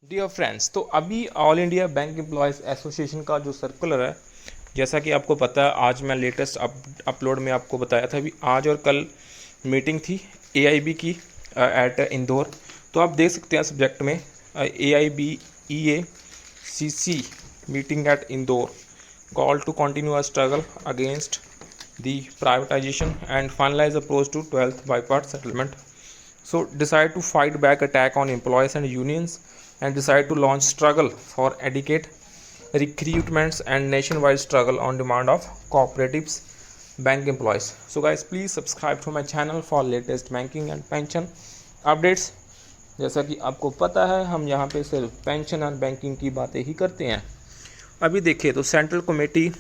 Dear friends, तो अभी all India bank employees association का जो सर्कुलर है, जैसा कि आपको पता है, आज मैं लेटेस्ट अपलोड में आपको बताया था। अभी आज और कल मीटिंग थी एआईबी की एट इंदौर। तो आप देख सकते हैं सब्जेक्ट में AIB EA CC meeting at Indore, call to continue a struggle against the privatisation and finalise approach to 12th bipartite settlement. So decide to fight back attack on employees and unions and decide to launch struggle for adequate recruitments and nationwide struggle on demand of cooperatives bank employees. So guys, please subscribe to my channel for latest banking and pension updates. जैसा कि आपको पता है, हम यहाँ पे सिर्फ pension और बैंकिंग की बातें ही करते हैं। अभी देखिए तो central committee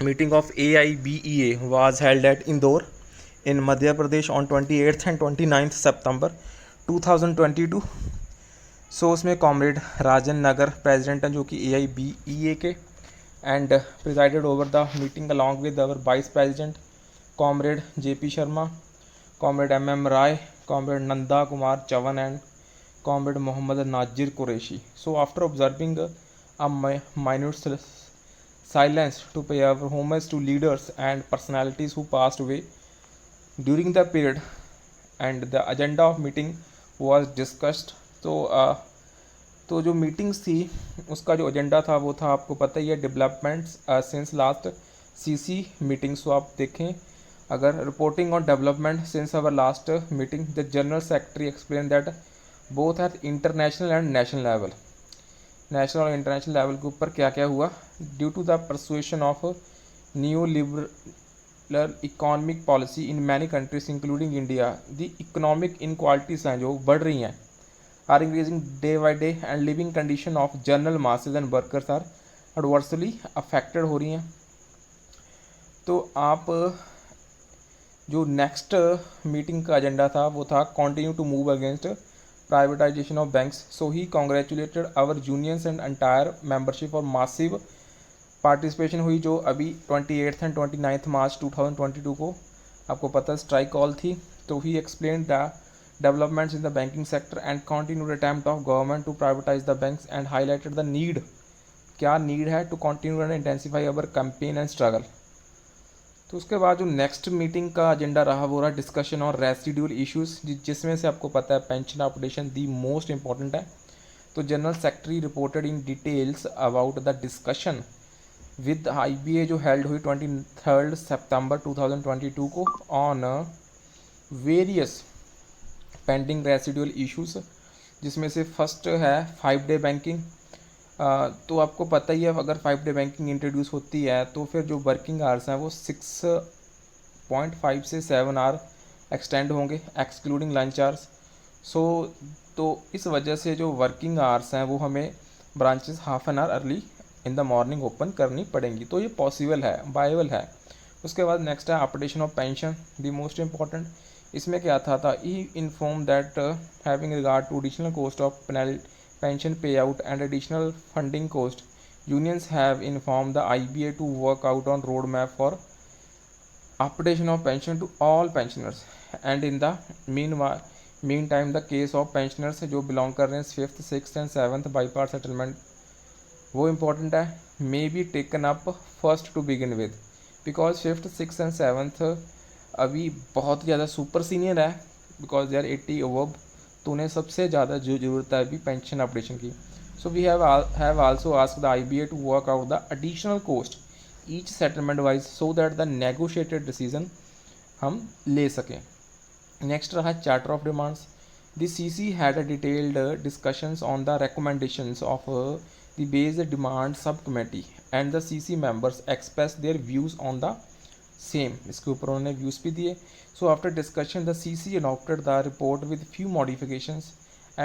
meeting of AIBEA was held at Indore in Madhya Pradesh on 28th and 29th September 2022. सो उसमें कॉमरेड राजन नगर प्रेसिडेंट हैं जो कि AIBEA के, and presided over the meeting along with our vice president comrade JP Sharma, comrade MM Rai, comrade Nanda Kumar Chavan and comrade Mohammad Nazir Qureshi. So after observing a minute silence to pay our homage to leaders and personalities who passed away during the period, and the agenda of meeting was discussed. तो जो meetings थी उसका जो agenda था वो था, आपको पता ही है, developments since last CC meeting. So आप देखें, अगर reporting on development since our last meeting, the general secretary explain that both at international and national level, national और इंटरनेशनल लेवल के ऊपर क्या क्या हुआ. Due to the persuasion of new liberal economic policy in many countries including India, the economic inequalities हैं जो बढ़ रही हैं, are increasing day by day, and living condition of general masses and workers are adversely affected हो रही हैं. तो आप जो नेक्स्ट मीटिंग का एजेंडा था वो था continue to move against privatization of banks. So he congratulated our unions and entire membership for massive participation हुई, जो अभी 28th and 29th March 2022 को आपको पता है स्ट्राइक कॉल थी. तो he explained the developments in the banking sector and continued attempt of government to privatize the banks and highlighted the need, क्या नीड है, to continue and intensify our campaign and struggle. तो उसके बाद जो next meeting का agenda रहा वो रहा डिस्कशन और रेसिड्यूल इश्यूज़, जिसमें से आपको पता है pension updation the most important है. तो general secretary reported in details about the discussion with IBA जो हेल्ड हुई 23 सितंबर 2022 को on various pending residual issues, जिसमें से फर्स्ट है 5-day बैंकिंग. तो आपको पता ही है, अगर 5-day बैंकिंग इंट्रोड्यूस होती है तो फिर जो वर्किंग आवर्स हैं वो 6.5 से 7 आवर एक्सटेंड होंगे एक्सक्लूडिंग लंच आवर्स. तो इस वजह से जो वर्किंग आवर्स हैं वो हमें branches half an hour early in the morning open करनी पड़ेंगी. तो ये पॉसिबल है, वायबल है. उसके बाद नेक्स्ट है updation of pension, the most important. इसमें क्या था ई inform that having regard to additional cost of pension payout and additional funding cost, unions have informed the IBA to work out on roadmap for updation of pension to all pensioners, and in the meantime the case of pensioners जो belong कर रहे हैं 5th 6th and 7th bypass settlement, वो important है, may be taken up first to begin with, because 5th 6th and 7th अभी बहुत ज़्यादा super senior है, बिकॉज दे आर 80 अबव, तो उन्हें सबसे ज़्यादा जो ज़रूरत है अभी पेंशन अपडेशन की. So we have also asked the IBA to work out the additional cost each settlement wise so that the negotiated decision हम ले सकें. नेक्स्ट रहा charter of demands. The CC had a detailed discussions on the recommendations of the based demand sub committee, and the CC members express their views on the same. इसके ऊपर उन्होंने views भी दिए. So after discussion, the CC adopted the report with few modifications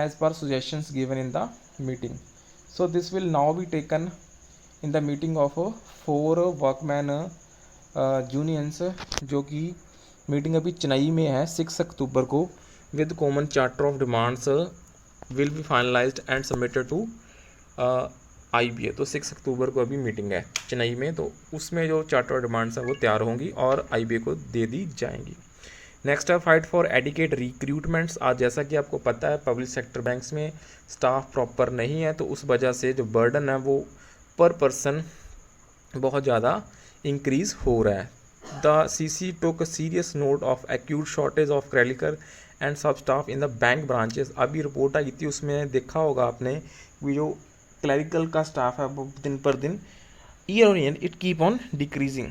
as per suggestions given in the meeting. So this will now be taken in the meeting of 4 workmen unions, जो कि meeting अभी चेन्नई में है 6 अक्टूबर को, with common charter of demands will be finalized and submitted to IBA. तो 6 अक्टूबर को अभी meeting है चेन्नई में, तो उसमें जो चार्टर ऑफ डिमांड्स हैं वो तैयार होंगी और IBA को दे दी जाएंगी. नेक्स्ट है फाइट फॉर एडिकेट रिक्रूटमेंट्स। आज जैसा कि आपको पता है पब्लिक सेक्टर बैंक्स में स्टाफ प्रॉपर नहीं है, तो उस वजह से जो बर्डन है वो पर पर्सन बहुत ज़्यादा इंक्रीज़ हो रहा है। The CC took serious note of acute shortage of क्रेडिकर and sub staff in the bank branches. अभी रिपोर्ट आई थी, उसमें देखा होगा आपने कि जो क्लरिकल का स्टाफ है वो दिन पर दिन year on year it keep on decreasing.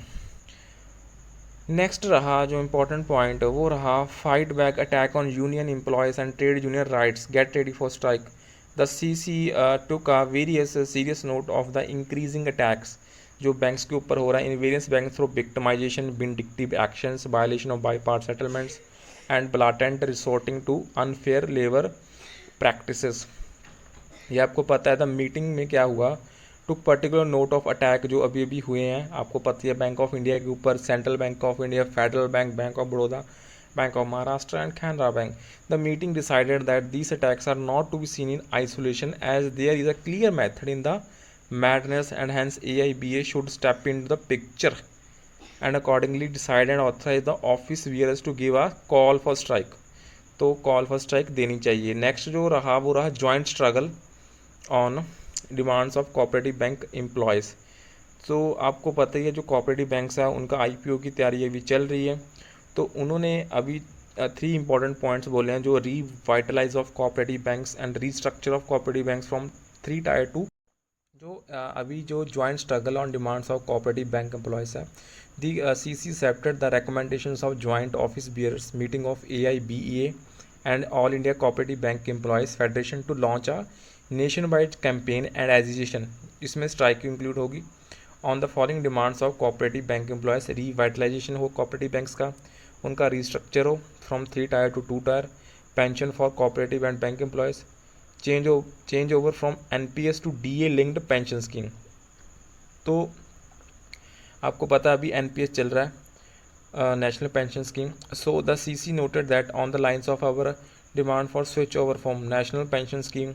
Next रहा जो इम्पोर्टेंट पॉइंट वो रहा fight back attack on union employees and trade union rights, get ready for strike. The CC took a various serious note of the increasing attacks जो banks के ऊपर हो रहा है in various bank through victimisation, vindictive actions, violation of bipartite settlements and blatant resorting to unfair labour practices. ये आपको पता है द मीटिंग में क्या हुआ, टुक पर्टिकुलर नोट ऑफ अटैक जो अभी अभी हुए हैं। आपको पता है बैंक ऑफ इंडिया के ऊपर, central bank of India, federal bank, bank of Baroda, bank of Maharashtra and Canara bank. The meeting decided that these attacks are not to be seen in isolation as there is a clear method in the madness and hence AIBA should step into the picture and accordingly decide and authorize the office bearers to give a call for strike। तो call for strike देनी चाहिए। Next जो रहा वो रहा joint struggle on demands of cooperative bank employees. तो आपको पता ही है जो कोऑपरेटिव बैंक्स है उनका IPO की तैयारी अभी चल रही है, तो उन्होंने अभी 3 इंपॉर्टेंट पॉइंट्स बोले हैं जो revitalise of cooperative banks and restructure of cooperative banks from 3 tier two. जो अभी जो joint struggle on demands of cooperative bank employees है, the CC accepted the recommendations of joint office bearers meeting of AIBA and all India cooperative bank employees federation to launch a nationwide campaign and agitation. इसमें strike include होगी on the following demands of cooperative bank employees. Revitalisation हो cooperative banks का, उनका restructure हो from 3 tier to 2 tier, pension for cooperative and bank employees, change over from NPS to DA linked pension scheme. तो आपको पता है अभी NPS चल रहा है, national pension scheme. So the CC noted that on the lines of our demand for switch over from national pension scheme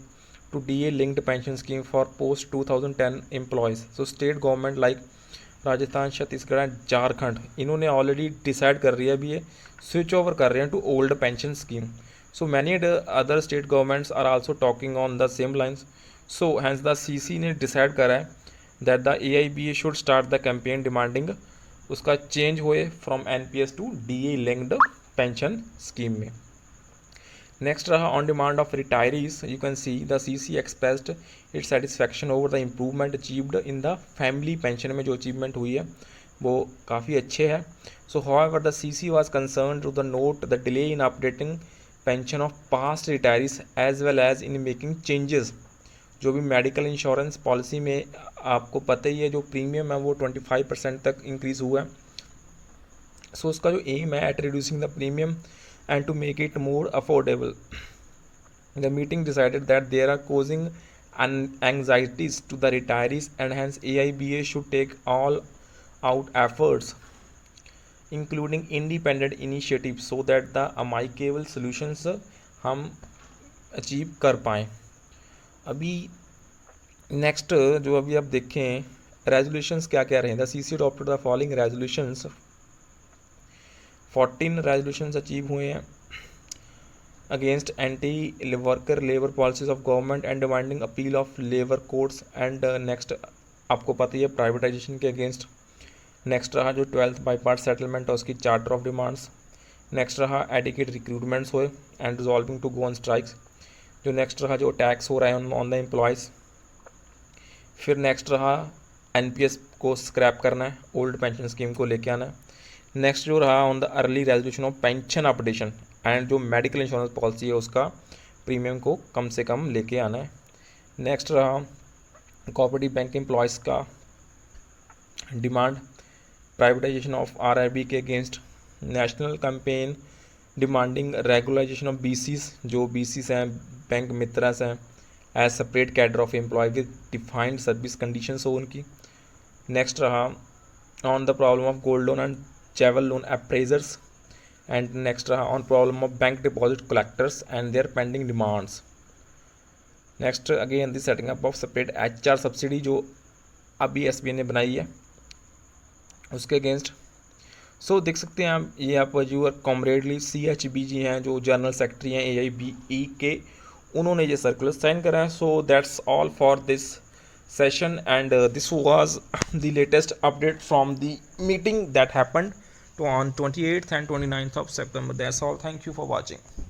to DA linked pension scheme for post 2010 employees। So state government like Rajasthan, Chhattisgarh and Jharkhand इन्होंने already decide कर रही है अभी ये switch over कर रहे हैं to old pension scheme. So many other state governments are also talking on the same lines. So hence the CC ने डिसाइड करा है that the AIBA should start the campaign demanding उसका change हुए from NPS to DA linked pension scheme में। Next रहा on demand of retirees, you can see the CC expressed its satisfaction over the improvement achieved in the family pension में जो achievement हुई है वो काफ़ी अच्छे है। So however the CC was concern to the note the delay in updating pension of past retirees as well as in making changes. जो भी मेडिकल इंश्योरेंस पॉलिसी में आपको पता ही है जो प्रीमियम है वो 25% तक इंक्रीज़ हुआ है। सो उसका जो एम है at reducing the premium and to make it more affordable. The meeting decided that they are causing anxieties to the retirees and hence AIBA should take all out efforts including independent initiatives so that the amicable solutions हम achieve कर पाएँ। अभी next जो अभी आप देखें resolutions क्या क्या रहे हैं। The CC adopted the following resolutions, 14 resolutions achieve हुए हैं against anti worker labour policies of government and demanding appeal of labour courts and next आपको पता ही है प्राइवेटाइजेशन के अगेंस्ट। नेक्स्ट रहा जो 12th बाई पार्ट सेटलमेंट है उसकी चार्टर ऑफ डिमांड्स। नेक्स्ट रहा एडिकेट रिक्रूटमेंट्स हुए and resolving to go on strikes. जो नेक्स्ट रहा जो टैक्स हो रहा है ऑन द एम्प्लॉयज़। फिर नेक्स्ट रहा NPS को स्क्रैप करना है, ओल्ड पेंशन स्कीम को लेके आना है। नेक्स्ट जो रहा on the early resolution of pension updation and जो मेडिकल इंश्योरेंस पॉलिसी है उसका प्रीमियम को कम से कम लेके आना है। नेक्स्ट रहा कोऑपरेटिव बैंक एम्प्लॉयज़ का डिमांड प्राइवेटाइजेशन ऑफ RIB के against. National campaign demanding regularisation of BCs, जो BCs हैं बैंक मित्रस हैं as separate cadre of employ with defined service conditions हो उनकी। नेक्स्ट रहा on the problem of gold loan and jewel loan appraisers and next रहा on problem of bank deposit collectors and their pending demands. Next again the setting up of separate HR subsidy जो अभी SBI ने बनाई है उसके against. सो देख सकते हैं आप, ये आप यूर कॉमरेडली CHB जी हैं, जो जनरल सेक्रेटरी हैं AIBE के, उन्होंने ये सर्कुलर साइन करा है. So that's all for this session, and this was the latest update from the meeting that happened on 28th and 29th of September. That's all. Thank you for watching.